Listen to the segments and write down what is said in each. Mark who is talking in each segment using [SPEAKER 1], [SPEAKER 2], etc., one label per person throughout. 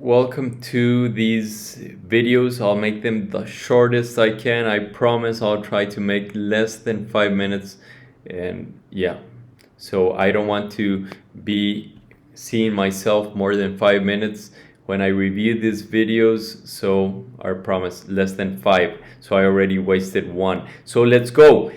[SPEAKER 1] welcome to these videos. I'll make them the shortest I can. I promise I'll try to make less than 5 minutes. And yeah, so I don't want to be seeing myself more than 5 minutes when I review these videos. So I promise less than 5. So I already wasted 1. So let's go.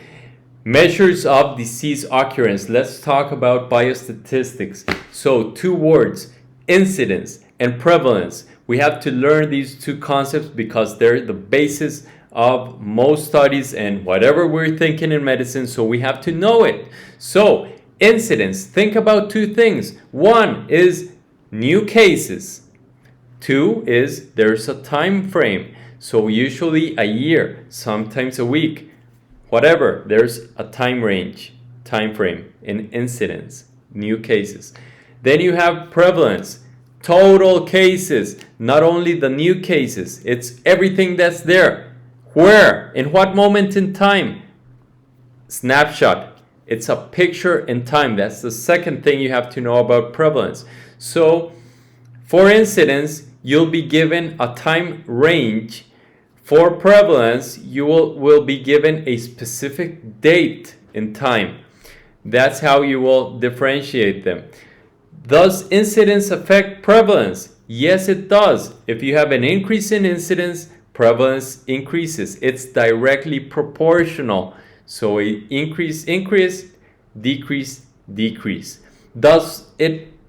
[SPEAKER 1] Measures of disease occurrence. Let's talk about biostatistics. So 2 words, incidence and prevalence. We have to learn these 2 concepts because they're the basis of most studies and whatever we're thinking in medicine, so we have to know it. So incidence, think about 2 things. 1 is new cases. 2 is there's a time frame. So usually a year, sometimes a week. Whatever, there's a time frame in incidence, new cases. Then you have prevalence, total cases, not only the new cases, it's everything that's there. Where? In what moment in time? Snapshot. It's a picture in time. That's the second thing you have to know about prevalence. So, for incidence, you'll be given a time range. For prevalence, you will be given a specific date in time. That's how you will differentiate them. Does incidence affect prevalence? Yes, it does. If you have an increase in incidence, prevalence increases. It's directly proportional. So increase, decrease, decrease. Does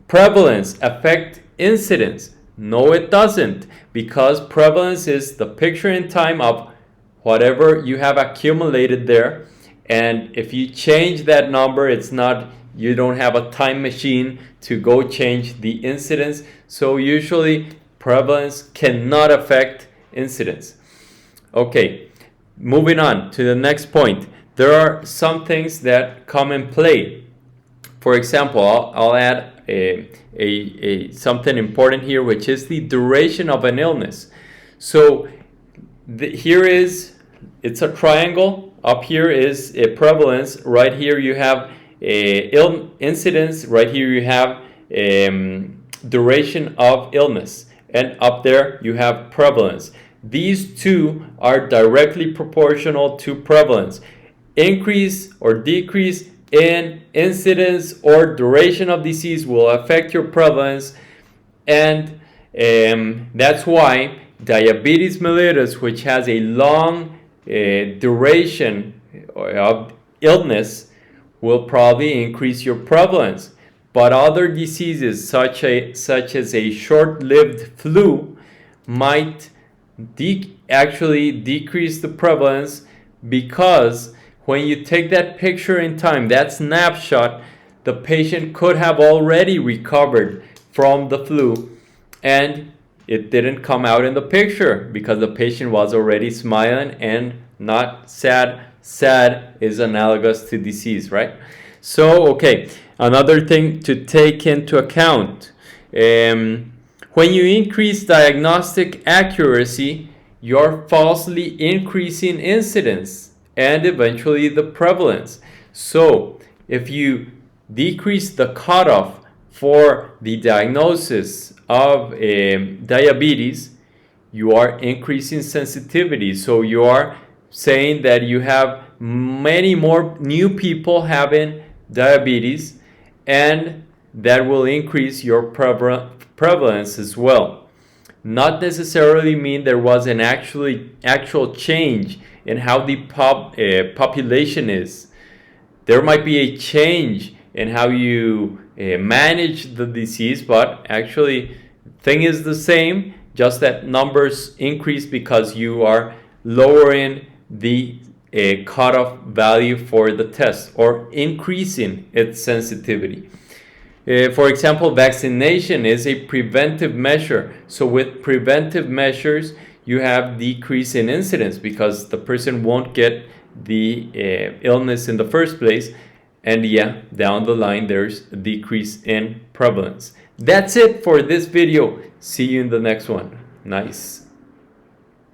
[SPEAKER 1] prevalence affect incidence? No, it doesn't, because prevalence is the picture in time of whatever you have accumulated there. And if you change that number, it's not, you don't have a time machine to go change the incidence. So usually prevalence cannot affect incidence. Okay, moving on to the next point. There are some things that come in play. For example, I'll add something important here, which is the duration of an illness. So it's a triangle. Up here is a prevalence. Right here you have incidence. Right here you have duration of illness. And up there you have prevalence. These 2 are directly proportional to prevalence. Increase or decrease in incidence or duration of disease will affect your prevalence, and that's why diabetes mellitus, which has a long duration of illness, will probably increase your prevalence. But other diseases such as a short-lived flu might actually decrease the prevalence, because when you take that picture in time, that snapshot, the patient could have already recovered from the flu and it didn't come out in the picture because the patient was already smiling and not sad. Sad is analogous to disease, right? So, okay, another thing to take into account. When you increase diagnostic accuracy, you're falsely increasing incidence and eventually the prevalence. So if you decrease the cutoff for the diagnosis of diabetes, you are increasing sensitivity. So you are saying that you have many more new people having diabetes, and that will increase your prevalence as well. Not necessarily mean there was an actual change in how the population is. There might be a change in how you manage the disease, but actually thing is the same, just that numbers increase because you are lowering the cutoff value for the test or increasing its sensitivity. For example, vaccination is a preventive measure. So with preventive measures, you have decrease in incidence because the person won't get the illness in the first place. And yeah, down the line, there's a decrease in prevalence. That's it for this video. See you in the next one. Nice.